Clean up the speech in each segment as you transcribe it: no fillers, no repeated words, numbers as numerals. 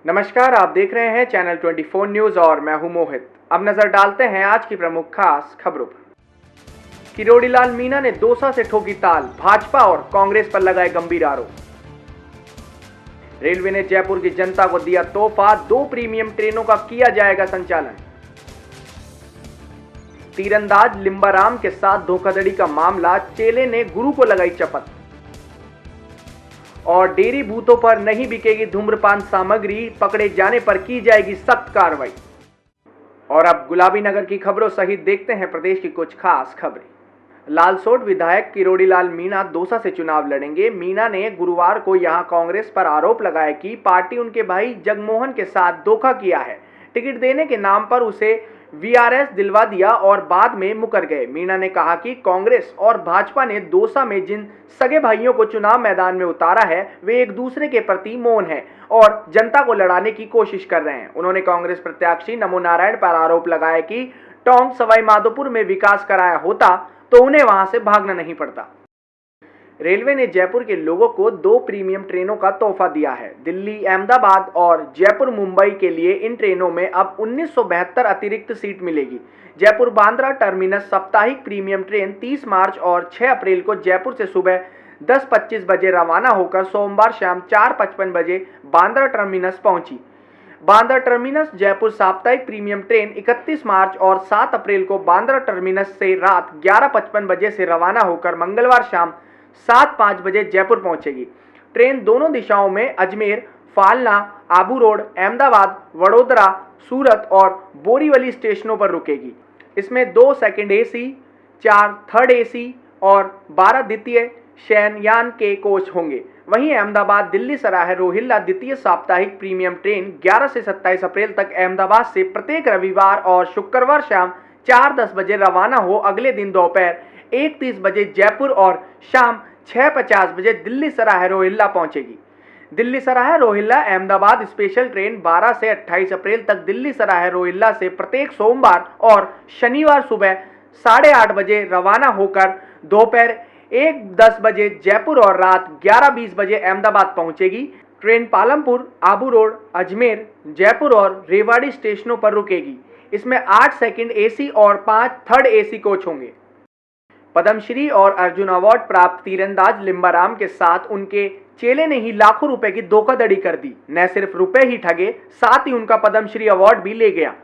नमस्कार, आप देख रहे हैं चैनल 24 न्यूज और मैं हूं मोहित। अब नजर डालते हैं आज की प्रमुख खास खबरों पर। किरोड़ीलाल मीणा ने दौसा से ठोकी ताल, भाजपा और कांग्रेस पर लगाए गंभीर आरोप। रेलवे ने जयपुर की जनता को दिया तोहफा, 2 प्रीमियम ट्रेनों का किया जाएगा संचालन। तीरंदाज लिम्बाराम के साथ धोखाधड़ी का मामला, चेले ने गुरु को लगाई चपत। और डेयरी बूथों पर नहीं बिकेगी धूम्रपान सामग्री, पकड़े जाने पर की जाएगी सख्त कार्रवाई। और अब गुलाबी नगर की खबरों सहित देखते हैं प्रदेश की कुछ खास खबरें। लालसोट विधायक किरोड़ीलाल मीणा दौसा से चुनाव लड़ेंगे। मीणा ने गुरुवार को यहां कांग्रेस पर आरोप लगाया कि पार्टी उनके भाई जगमोहन के साथ धोखा किया है। टिकट देने के नाम पर उसे वीआरएस दिलवा दिया और बाद में मुकर गए। मीणा ने कहा कि कांग्रेस और भाजपा ने दौसा में जिन सगे भाइयों को चुनाव मैदान में उतारा है, वे एक दूसरे के प्रति मौन हैं और जनता को लड़ाने की कोशिश कर रहे हैं। उन्होंने कांग्रेस प्रत्याशी नमो नारायण पर आरोप लगाया कि टोंक सवाई माधोपुर में विकास कराया होता तो उन्हें वहां से भागना नहीं पड़ता। रेलवे ने जयपुर के लोगों को 2 प्रीमियम ट्रेनों का तोहफा दिया है। दिल्ली, अहमदाबाद और जयपुर मुंबई के लिए इन ट्रेनों में अब 1972 अतिरिक्त सीट मिलेगी। जयपुर बांद्रा टर्मिनस साप्ताहिक प्रीमियम ट्रेन 30 मार्च और 6 अप्रैल को जयपुर से सुबह 10:25 बजे रवाना होकर सोमवार शाम 4:55 बजे बांद्रा टर्मिनस पहुंची। बांद्रा टर्मिनस जयपुर साप्ताहिक प्रीमियम ट्रेन 31 मार्च और 7 अप्रैल को बांद्रा टर्मिनस से रात 11:55 बजे से रवाना होकर मंगलवार शाम 7:05 बजे जयपुर पहुंचेगी। ट्रेन दोनों दिशाओं में अजमेर, फालना, आबू रोड, अहमदाबाद, वडोदरा, सूरत और बोरीवली स्टेशनों पर रुकेगी। इसमें 2 सेकंड एसी, 4 थर्ड एसी और 12 द्वितीय शयनयान के कोच होंगे। वहीं अहमदाबाद दिल्ली सराय रोहिल्ला द्वितीय साप्ताहिक प्रीमियम ट्रेन 11 से 27 अप्रैल तक अहमदाबाद से प्रत्येक रविवार और शुक्रवार शाम 4:10 बजे रवाना हो अगले दिन दोपहर 1:30 बजे जयपुर और शाम 6:50 बजे दिल्ली सराय रोहिल्ला पहुंचेगी। दिल्ली सराय रोहिल्ला अहमदाबाद स्पेशल ट्रेन 12 से 28 अप्रैल तक दिल्ली सराय रोहिल्ला से प्रत्येक सोमवार और शनिवार सुबह 8:30 बजे रवाना होकर दोपहर 1:10 बजे जयपुर और रात 11:20 बजे अहमदाबाद पहुंचेगी। ट्रेन पालमपुर, आबू रोड, अजमेर, जयपुर और रेवाड़ी स्टेशनों पर रुकेगी। इसमें 8 सेकंड एसी और 5 थर्ड एसी कोच होंगे। पद्मश्री और अर्जुन अवार्ड प्राप्त तीरंदाज लिम्बाराम के साथ उनके चेले ने ही लाखों रुपए की धोखाधड़ी कर दी। न सिर्फ रुपए ही ठगे, साथ ही उनका पद्मश्री अवार्ड भी ले गया।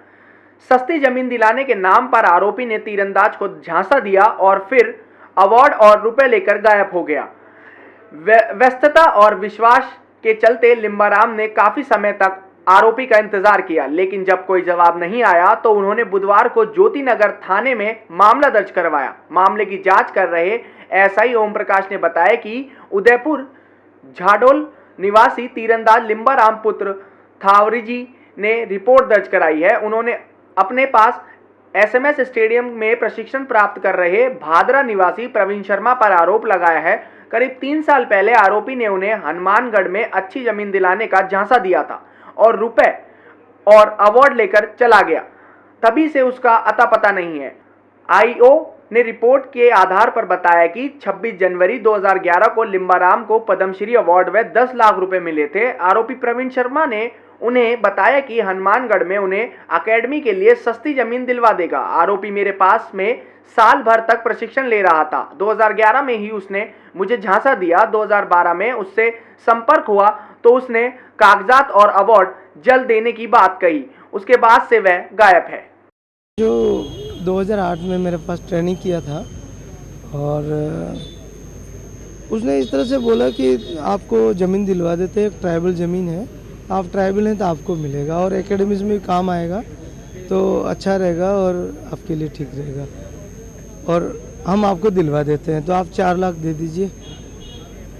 सस्ती जमीन दिलाने के नाम पर आरोपी ने तीरंदाज को झांसा दिया और फिर अवार्ड और रुपए लेकर गायब हो गया। व्यस्तता और विश्वास के चलते लिम्बाराम ने काफी समय तक आरोपी का इंतजार किया, लेकिन जब कोई जवाब नहीं आया तो उन्होंने बुधवार को ज्योति नगर थाने में मामला दर्ज करवाया। मामले की जांच कर रहे एसआई ओम प्रकाश ने बताया कि उदयपुर झाडोल निवासी तीरंदाज लिम्बाराम पुत्र थावरीजी ने रिपोर्ट दर्ज कराई है। उन्होंने अपने पास एसएमएस स्टेडियम में प्रशिक्षण प्राप्त कर रहे भादरा निवासी प्रवीण शर्मा पर आरोप लगाया है। करीब 3 साल पहले आरोपी ने उन्हें हनुमानगढ़ में अच्छी जमीन दिलाने का झांसा दिया था और रुपए और अवार्ड लेकर चला गया। तभी से उसका अता पता नहीं है। आईओ ने रिपोर्ट के आधार पर बताया कि 26 जनवरी 2011 को लिम्बाराम को पद्मश्री अवार्ड व 10 लाख रुपए मिले थे। आरोपी प्रवीण शर्मा ने उन्हें बताया कि हनुमानगढ़ में उन्हें अकेडमी के लिए सस्ती जमीन दिलवा देगा। आरोपी मेरे पास में साल भर तक प्रशिक्षण ले रहा था। 2011 में ही उसने मुझे झांसा दिया। 2012 में उससे संपर्क हुआ तो उसने कागजात और अवार्ड जल्द देने की बात कही। उसके बाद से वह गायब है। जो 2008 में मेरे पास ट्रेनिंग किया था और उसने इस तरह से बोला कि आपको ज़मीन दिलवा देते हैं, एक ट्राइबल ज़मीन है, आप ट्राइबल हैं तो आपको मिलेगा और एकेडमीज में काम आएगा तो अच्छा रहेगा और आपके लिए ठीक रहेगा और हम आपको दिलवा देते हैं, तो आप 4 लाख दे दीजिए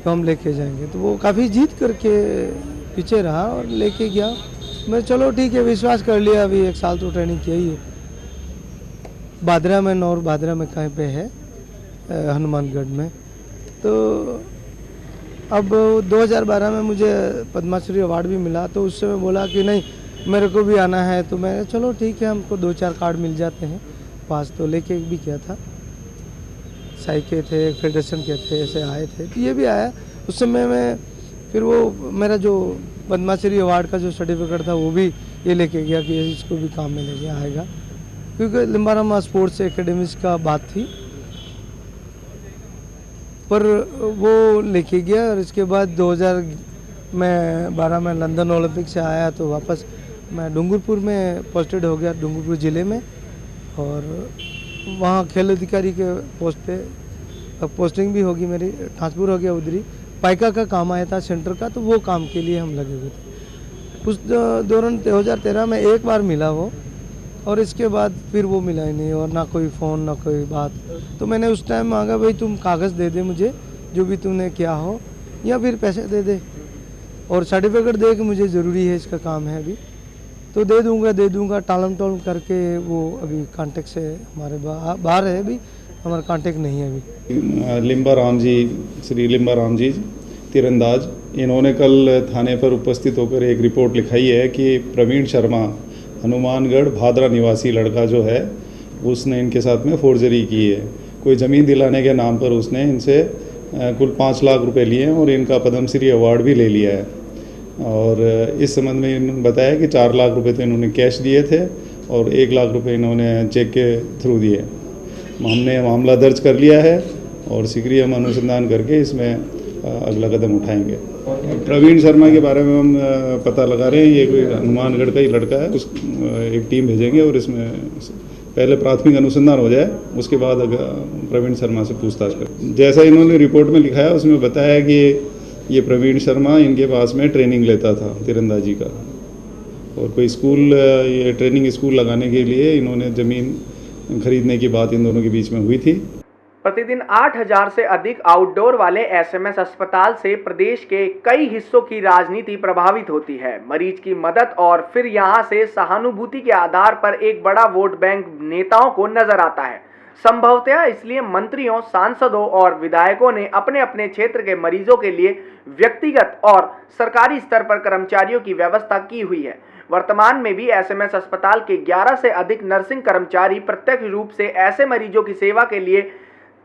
तो हम लेके जाएंगे। तो वो काफ़ी जीत करके पीछे रहा और लेके गया। मैं चलो ठीक है, विश्वास कर लिया। अभी 1 साल तो ट्रेनिंग किया ही है। बादरा में, नौर बादरा में कहीं पे है, हनुमानगढ़ में। तो अब 2012 में मुझे पद्मश्री अवार्ड भी मिला, तो उससे मैं बोला कि नहीं मेरे को भी आना है। तो मैं चलो ठीक है, हमको 2-4 कार्ड मिल जाते हैं पास, तो लेके भी किया था। साई के थे, फेडरेशन के थे, ऐसे आए थे, तो ये भी आया। उस समय में फिर वो मेरा जो पद्माश्री अवार्ड का जो सर्टिफिकेट था वो भी ये लेके गया कि इसको भी काम में लेके आएगा, क्योंकि लिम्बाराम स्पोर्ट्स एकेडमीज का बात थी, पर वो लेके गया। और इसके बाद 2012 में लंदन ओलंपिक से आया तो वापस मैं डूंगरपुर में पोस्टेड हो गया, डूंगरपुर ज़िले में, और वहाँ खेल अधिकारी के पोस्ट पे पोस्टिंग भी होगी मेरी, ट्रांसफर हो गया उधर ही। पाइका का काम आया था सेंटर का, तो वो काम के लिए हम लगे हुए थे। उस दौरान 2013 में एक बार मिला वो, और इसके बाद फिर वो मिला ही नहीं, और ना कोई फ़ोन ना कोई बात। तो मैंने उस टाइम मांगा, भाई तुम कागज़ दे दे मुझे जो भी तुमने किया हो, या फिर पैसे दे दे और सर्टिफिकेट दे कि मुझे ज़रूरी है, इसका काम है अभी, तो दे दूंगा टालम टोल करके। वो अभी कांटेक्ट से हमारे बाहर है, अभी हमारा कांटेक्ट नहीं है अभी। लिम्बाराम जी, श्री लिम्बाराम जी तीरंदाज, इन्होंने कल थाने पर उपस्थित होकर एक रिपोर्ट लिखाई है कि प्रवीण शर्मा हनुमानगढ़ भादरा निवासी लड़का जो है, उसने इनके साथ में फोर्जरी की है। कोई ज़मीन दिलाने के नाम पर उसने इनसे कुल 5 लाख रुपए लिए हैं और इनका पद्मश्री अवार्ड भी ले लिया है। और इस संबंध में इन्होंने बताया कि 4 लाख रुपए तो इन्होंने कैश दिए थे और 1 लाख रुपए इन्होंने चेक के थ्रू दिए। हमने मामला दर्ज कर लिया है और शीघ्र हम अनुसंधान करके इसमें अगला कदम उठाएंगे। प्रवीण शर्मा के बारे में हम पता लगा रहे हैं, ये कोई हनुमानगढ़ का ही लड़का है। उस एक टीम भेजेंगे और इसमें पहले प्राथमिक अनुसंधान हो जाए, उसके बाद प्रवीण शर्मा से पूछताछ करें। जैसा इन्होंने रिपोर्ट में लिखा है उसमें बताया कि ये प्रवीण शर्मा इनके पास में ट्रेनिंग लेता था तीरंदाजी का, और कोई स्कूल, ये ट्रेनिंग स्कूल लगाने के लिए इन्होंने ज़मीन खरीदने की बात इन दोनों के बीच में हुई थी। प्रतिदिन 8000 से अधिक आउटडोर वाले एसएमएस अस्पताल से प्रदेश के कई हिस्सों की राजनीति प्रभावित होती है। मरीज की मदद और फिर यहां से सहानुभूति के आधार पर एक बड़ा वोट बैंक नेताओं को नजर आता है। संभवतः इसलिए मंत्रियों, सांसदों और विधायकों ने अपने अपने क्षेत्र के मरीजों के लिए व्यक्तिगत और सरकारी स्तर पर कर्मचारियों की व्यवस्था की हुई है। वर्तमान में भी एसएमएस अस्पताल के 11 से अधिक नर्सिंग कर्मचारी प्रत्यक्ष रूप से ऐसे मरीजों की सेवा के लिए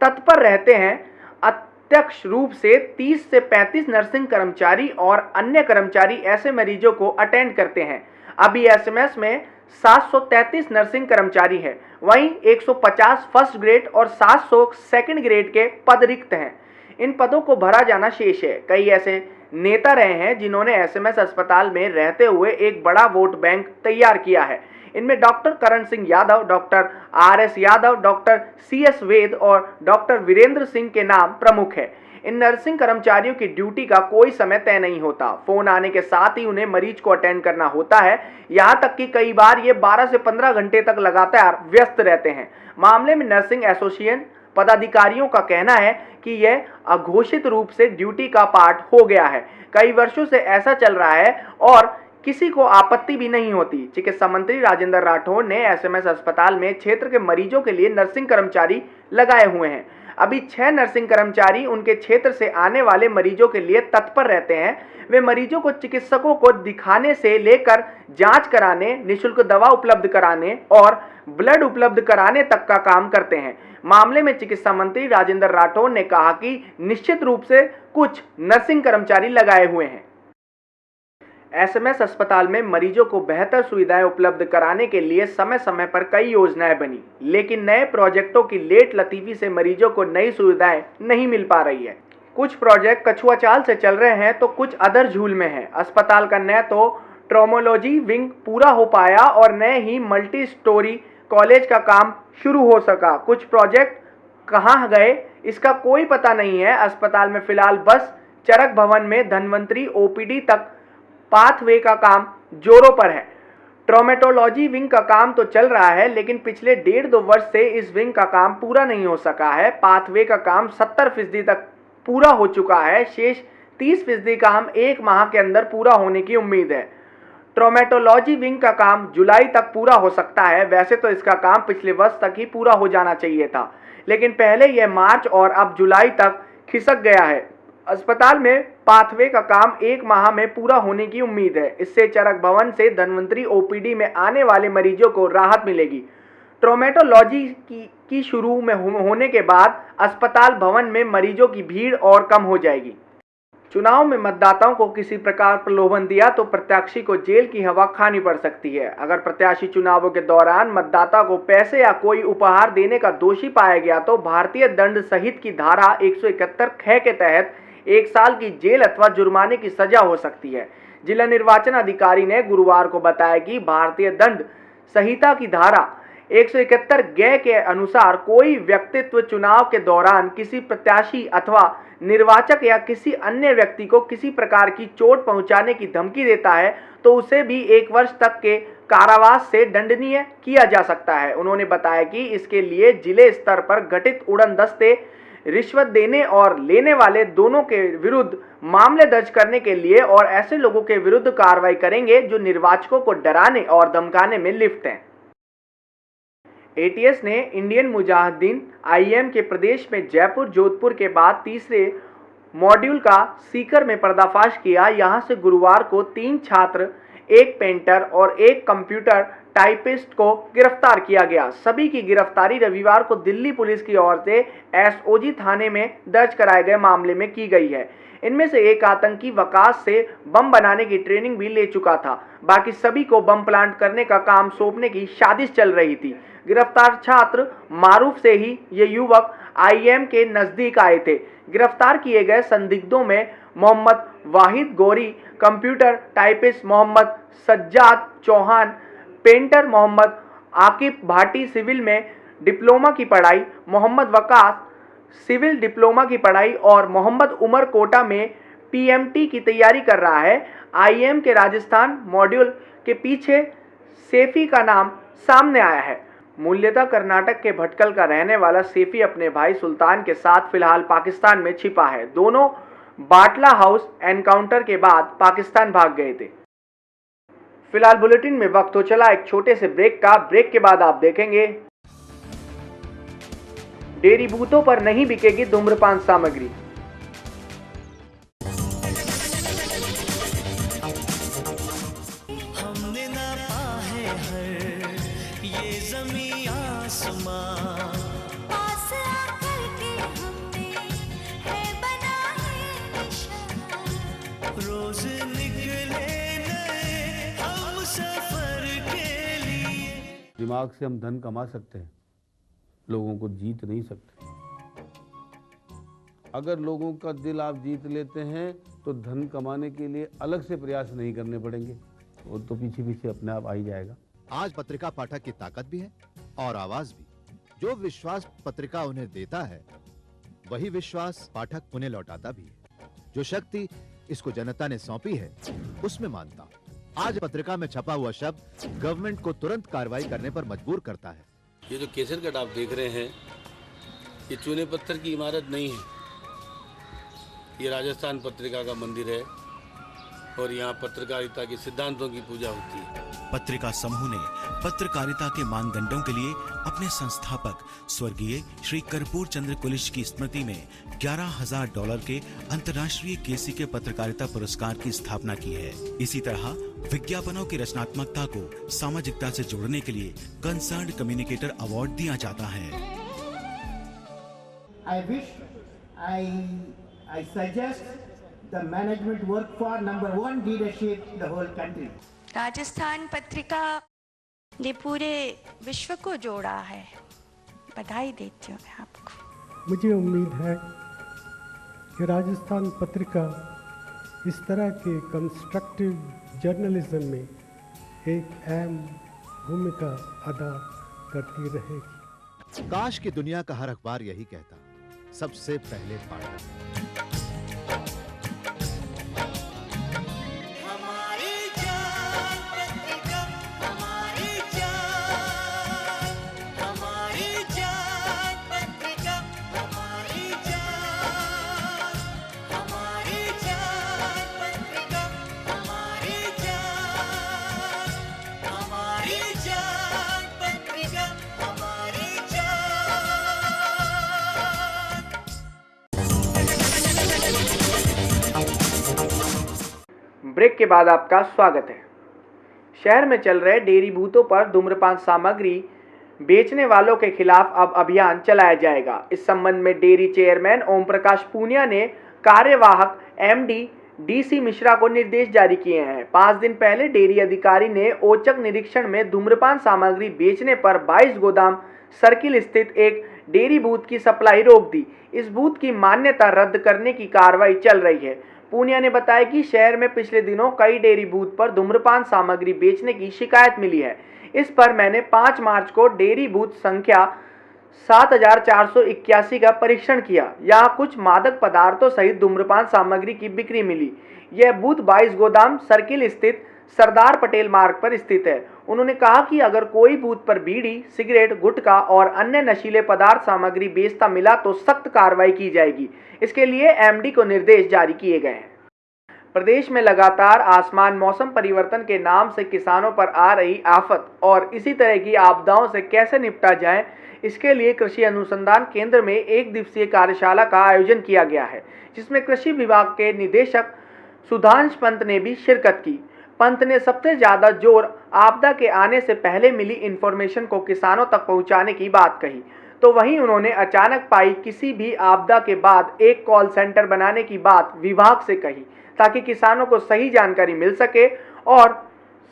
तत्पर रहते हैं। अप्रत्यक्ष रूप से 30 से 35 नर्सिंग कर्मचारी और अन्य कर्मचारी ऐसे मरीजों को अटेंड करते हैं। अभी एसएमएस में 733 नर्सिंग कर्मचारी हैं, वहीं 150 फर्स्ट ग्रेड और 700 सेकंड ग्रेड के पद रिक्त हैं। इन पदों को भरा जाना शेष है। कई ऐसे नेता रहे हैं जिन्होंने एसएमएस अस्पताल में रहते हुए एक बड़ा वोट बैंक तैयार किया है। इनमें doctor Karan Singh Yadav, doctor RS Yadav, doctor CS Ved और डॉक्टर वीरेंद्र सिंह के नाम प्रमुख है। इन नर्सिंग कर्मचारियों की ड्यूटी का कोई समय तय नहीं होता। फोन आने के साथ ही उन्हें मरीज को अटेंड करना होता है। यहां तक कि कई बार ये 12 से 15 घंटे तक लगातार व्यस्त रहते हैं। मामले में नर्सिंग एसोसिएशन पदाधिकारियों का कहना है कि यह अघोषित रूप से ड्यूटी का पार्ट हो गया है। कई वर्षों से ऐसा चल रहा है और किसी को आपत्ति भी नहीं होती। चिकित्सा मंत्री राजेंद्र राठौड़ ने एसएमएस अस्पताल में क्षेत्र के मरीजों के लिए नर्सिंग कर्मचारी लगाए हुए हैं। अभी 6 नर्सिंग कर्मचारी उनके क्षेत्र से आने वाले मरीजों के लिए तत्पर रहते हैं। वे मरीजों को चिकित्सकों को दिखाने से लेकर जांच कराने, निःशुल्क दवा उपलब्ध कराने और ब्लड उपलब्ध कराने तक का काम करते हैं। मामले में चिकित्सा मंत्री राजेंद्र राठौड़ ने कहा कि निश्चित रूप से कुछ नर्सिंग कर्मचारी लगाए हुए हैं। एसएमएस अस्पताल में मरीजों को बेहतर सुविधाएं उपलब्ध कराने के लिए समय समय पर कई योजनाएं बनी, लेकिन नए प्रोजेक्टों की लेट लतीफी से मरीजों को नई सुविधाएं नहीं मिल पा रही है। कुछ प्रोजेक्ट कछुआ चाल से चल रहे हैं तो कुछ अदर झूल में है। अस्पताल का न तो ट्रोमोलॉजी विंग पूरा हो पाया और न ही मल्टी स्टोरी कॉलेज का काम शुरू हो सका। कुछ प्रोजेक्ट कहाँ गए इसका कोई पता नहीं है। अस्पताल में फिलहाल बस चरक भवन में धन्वंतरी ओपीडी तक पाथवे का काम जोरों पर है। ट्रोमेटोलॉजी विंग का काम तो चल रहा है, लेकिन पिछले 1.5-2 वर्ष से इस विंग का काम पूरा नहीं हो सका है। पाथवे का काम 70% तक पूरा हो चुका है। शेष 30% काम 1 माह के अंदर पूरा होने की उम्मीद है। ट्रोमेटोलॉजी विंग का काम जुलाई तक पूरा हो सकता है। वैसे तो इसका काम पिछले वर्ष तक ही पूरा हो जाना चाहिए था, लेकिन पहले यह मार्च और अब जुलाई तक खिसक गया है। अस्पताल में पाथवे का काम 1 माह में पूरा होने की उम्मीद है। इससे चरक भवन से धन्वंतरी ओपीडी में आने वाले मरीजों को राहत मिलेगी। ट्रोमेटोलॉजी की शुरू में होने के बाद अस्पताल भवन में मरीजों की भीड़ और कम हो जाएगी। चुनाव में मतदाताओं को किसी प्रकार प्रलोभन दिया तो प्रत्याशी को जेल की हवा खानी पड़ सकती है। अगर प्रत्याशी चुनावों के दौरान मतदाता को पैसे या कोई उपहार देने का दोषी पाया गया तो भारतीय दंड संहिता की धारा 171 ख के तहत 1 साल की जेल अथवा जुर्माने की सजा हो सकती है। जिला निर्वाचन अधिकारी ने गुरुवार को बताया कि भारतीय दंड संहिता की धारा 171 ग के अनुसार कोई व्यक्तित्व चुनाव के दौरान किसी प्रत्याशी अथवा निर्वाचक या किसी अन्य व्यक्ति को किसी प्रकार की चोट पहुंचाने की धमकी देता है तो उसे भी 1 वर्ष तक के कारावास से दंडनीय किया जा सकता है। उन्होंने बताया कि इसके लिए जिले स्तर पर गठित उड़न दस्ते रिश्वत देने और लेने वाले दोनों के विरुद्ध मामले दर्ज करने के लिए और ऐसे लोगों के विरुद्ध कार्रवाई करेंगे जो निर्वाचकों को डराने और धमकाने में लिप्त हैं। एटीएस ने इंडियन मुजाहिदीन आईएम के प्रदेश में जयपुर जोधपुर के बाद तीसरे मॉड्यूल का सीकर में पर्दाफाश किया। यहां से गुरुवार को 3 छात्र, 1 पेंटर और 1 कंप्यूटर टाइपिस्ट को गिरफ्तार किया गया। सभी की गिरफ्तारी रविवार को दिल्ली पुलिस की ओर से एसओजी थाने में दर्ज कराए गए मामले में की गई है। इनमें से एक आतंकी वकास से बम बनाने की ट्रेनिंग भी ले चुका था। बाकी सभी को बम प्लांट करने का काम सौंपने की साजिश चल रही थी। गिरफ्तार छात्र मारूफ से ही ये युवक आईएम के नजदीक आए थे। गिरफ्तार किए गए संदिग्धों में Mohammad Wahid Ghori, computer typist Mohammad Sajjad Chauhan, painter Mohammad Aqib Bhati civil में डिप्लोमा की पढ़ाई, मोहम्मद वकास सिविल डिप्लोमा की पढ़ाई और मोहम्मद उमर कोटा में पीएमटी की तैयारी कर रहा है। आईएम के राजस्थान मॉड्यूल के पीछे सैफी का नाम सामने आया है। मूल्यतः कर्नाटक के भटकल का रहने वाला सैफी अपने भाई सुल्तान के साथ फिलहाल पाकिस्तान में छिपा है। दोनों बाटला हाउस एनकाउंटर के बाद पाकिस्तान भाग गए थे। फिलहाल बुलेटिन में वक्त हो चला एक छोटे से ब्रेक का। ब्रेक के बाद आप देखेंगे डेयरी बूथों पर नहीं बिकेगी धूम्रपान सामग्री। हमने नापा है हर ये ज़मीं आसमां, पास आकर के हमने है बनाए निशान। रोज निकले नए हम सफर के लिए। दिमाग से हम धन कमा सकते हैं, लोगों को जीत नहीं सकते। अगर लोगों का दिल आप जीत लेते हैं तो धन कमाने के लिए अलग से प्रयास नहीं करने पड़ेंगे, वो तो पीछे पीछे अपने आप आ ही जाएगा। आज पत्रिका पाठक की ताकत भी है और आवाज भी। जो विश्वास पत्रिका उन्हें देता है वही विश्वास पाठक उन्हें लौटाता भी है। जो शक्ति इसको जनता ने सौंपी है उसमें मानता हूं। आज पत्रिका में छपा हुआ शब्द गवर्नमेंट को तुरंत कार्रवाई करने पर मजबूर करता है। ये जो केसरगढ़ आप देख रहे हैं ये चूने पत्थर की इमारत नहीं है, ये राजस्थान पत्रिका का मंदिर है और यहाँ पत्रकारिता के सिद्धांतों की पूजा होती है। पत्रिका समूह ने पत्रकारिता के मानदंडों के लिए अपने संस्थापक स्वर्गीय श्री कर्पूर चंद्र कुलिश की स्मृति में $11,000 के अंतर्राष्ट्रीय केसी के पत्रकारिता पुरस्कार की स्थापना की है। इसी तरह विज्ञापनों की रचनात्मकता को सामाजिकता से जोड़ने के लिए कंसर्न्ड कम्युनिकेटर अवार्ड दिया जाता है। I suggest the management work for number 1 leadership in the whole country. Rajasthan Patrika ने पूरे विश्व को जोड़ा है। बधाई देती हूँ मैं आपको। मुझे उम्मीद है कि राजस्थान पत्रिका इस तरह के कंस्ट्रक्टिव जर्नलिज्म में एक अहम भूमिका अदा करती रहेगी। काश की दुनिया का हर अखबार यही कहता, सबसे पहले पाठक। ब्रेक के बाद आपका स्वागत है। शहर में चल रहे डेयरी बूथों पर धूम्रपान सामग्री बेचने वालों के खिलाफ अब अभियान चलाया जाएगा। इस संबंध में डेयरी चेयरमैन ओम प्रकाश पूनिया ने कार्यवाहक एमडी डीसी मिश्रा को निर्देश जारी किए हैं। 5 दिन पहले डेयरी अधिकारी ने औचक निरीक्षण में धूम्रपान सामग्री बेचने पर 22 गोदाम सर्किल स्थित एक डेयरी बूथ की सप्लाई रोक दी। इस बूथ की मान्यता रद्द करने की कार्रवाई चल रही है। पूनिया ने बताया कि शहर में पिछले दिनों कई डेयरी बूथ पर धूम्रपान सामग्री बेचने की शिकायत मिली है। इस पर मैंने 5 मार्च को डेयरी बूथ संख्या 7481 का परीक्षण किया। यहाँ कुछ मादक पदार्थों सहित धूम्रपान सामग्री की बिक्री मिली। यह बूथ 22 गोदाम सर्किल स्थित सरदार पटेल मार्ग पर स्थित है। उन्होंने कहा कि अगर कोई बूथ पर बीड़ी, सिगरेट, गुटखा और अन्य नशीले पदार्थ सामग्री बेचता मिला तो सख्त कार्रवाई की जाएगी। इसके लिए एमडी को निर्देश जारी किए गए हैं। प्रदेश में लगातार आसमान मौसम परिवर्तन के नाम से किसानों पर आ रही आफत और इसी तरह की आपदाओं से कैसे निपटा जाए, इसके लिए कृषि अनुसंधान केंद्र में 1 दिवसीय कार्यशाला का आयोजन किया गया है, जिसमें कृषि विभाग के निदेशक सुधांश पंत ने भी शिरकत की। पंत ने सबसे ज्यादा जोर आपदा के आने से पहले मिली इंफॉर्मेशन को किसानों तक पहुंचाने की बात कही। तो वहीं उन्होंने अचानक पाई किसी भी आपदा के बाद एक कॉल सेंटर बनाने की बात विभाग से कही, ताकि किसानों को सही जानकारी मिल सके और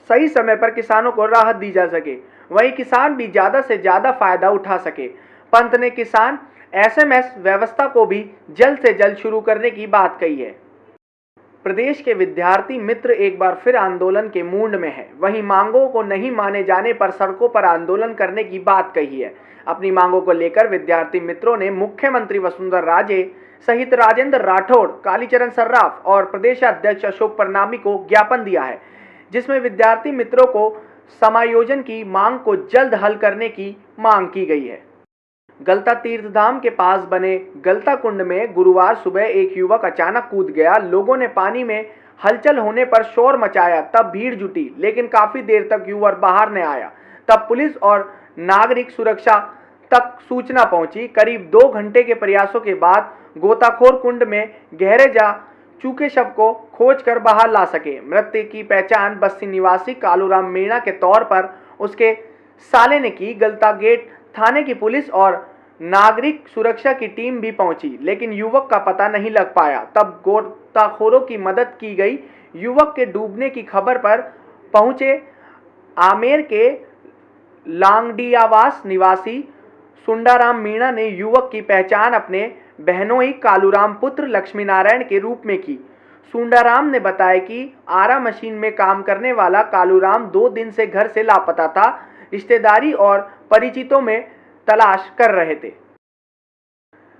सही समय पर किसानों को राहत दी जा सके, वहीं किसान भी ज़्यादा से ज़्यादा फायदा उठा सके। पंत ने किसान एसएमएस व्यवस्था को भी जल्द से जल्द शुरू करने की बात कही है। प्रदेश के विद्यार्थी मित्र एक बार फिर आंदोलन के मूड में है। वहीं मांगों को नहीं माने जाने पर सड़कों पर आंदोलन करने की बात कही है। अपनी मांगों को लेकर विद्यार्थी मित्रों ने मुख्यमंत्री वसुंधरा राजे सहित राजेंद्र राठौड़, कालीचरण सर्राफ और प्रदेश अध्यक्ष अशोक परनामी को ज्ञापन दिया है, जिसमें विद्यार्थी मित्रों को समायोजन की मांग को जल्द हल करने की मांग की गई है। गलता तीर्थधाम के पास बने गलता कुंड में गुरुवार सुबह एक युवक अचानक कूद गया। लोगों ने पानी में हलचल होने पर शोर मचाया, तब भीड़ जुटी, लेकिन काफी देर तक युवक बाहर न आया। तब पुलिस और नागरिक सुरक्षा तक सूचना पहुंची। करीब 2 घंटे के प्रयासों के बाद गोताखोर कुंड में गहरे जा चुके शव को खोजकर बाहर ला सके। मृतक की पहचान बस्ती निवासी कालूराम मीणा के तौर पर उसके साले ने की। गलता गेट थाने की पुलिस और नागरिक सुरक्षा की टीम भी पहुंची, लेकिन युवक का पता नहीं लग पाया। तब गोताखोरों की मदद की गई। युवक के डूबने की खबर पर पहुंचे आमेर के लांगडियावास निवासी सुंडाराम मीणा ने युवक की पहचान अपने बहनोई कालूराम पुत्र लक्ष्मी नारायण के रूप में की। सुंडाराम ने बताया कि आरा मशीन में काम करने वाला कालूराम 2 दिन से घर से लापता था। रिश्तेदारी और परिचितों में तलाश कर रहे थे।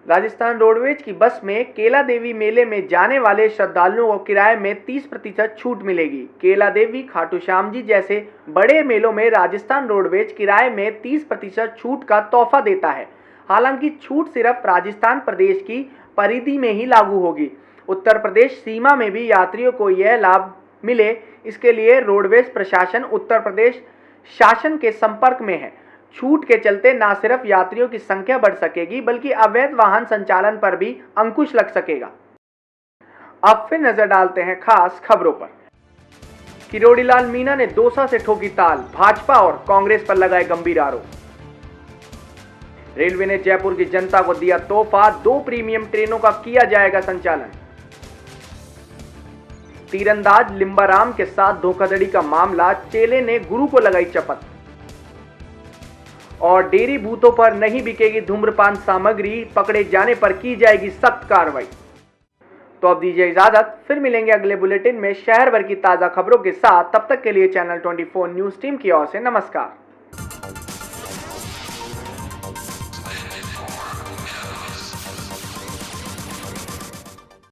राजस्थान रोडवेज की बस में केला देवी मेले में जाने वाले श्रद्धालुओं को किराए में 30% छूट मिलेगी। केला देवी, खाटू श्याम जी जैसे बड़े मेलों में राजस्थान रोडवेज किराए में 30% छूट का तोहफा देता है। हालांकि छूट सिर्फ राजस्थान प्रदेश की परिधि में ही लागू होगी। उत्तर प्रदेश सीमा में भी यात्रियों को यह लाभ मिले, इसके लिए रोडवेज प्रशासन उत्तर प्रदेश शासन के संपर्क में है। छूट के चलते न सिर्फ यात्रियों की संख्या बढ़ सकेगी, बल्कि अवैध वाहन संचालन पर भी अंकुश लग सकेगा। अब फिर नजर डालते हैं खास खबरों पर। किरोड़ीलाल मीणा ने दौसा से ठोकी ताल, भाजपा और कांग्रेस पर लगाए गंभीर आरोप। रेलवे ने जयपुर की जनता को दिया तोहफा, 2 प्रीमियम ट्रेनों का किया जाएगा संचालन। तीरंदाज लिम्बाराम के साथ धोखाधड़ी का मामला, चेले ने गुरु को लगाई चपत। और डेयरी बूथों पर नहीं बिकेगी धूम्रपान सामग्री, पकड़े जाने पर की जाएगी सख्त कार्रवाई। तो अब दीजिए इजाजत, फिर मिलेंगे अगले बुलेटिन में शहर भर की ताजा खबरों के साथ। तब तक के लिए चैनल 24 न्यूज टीम की ओर से नमस्कार।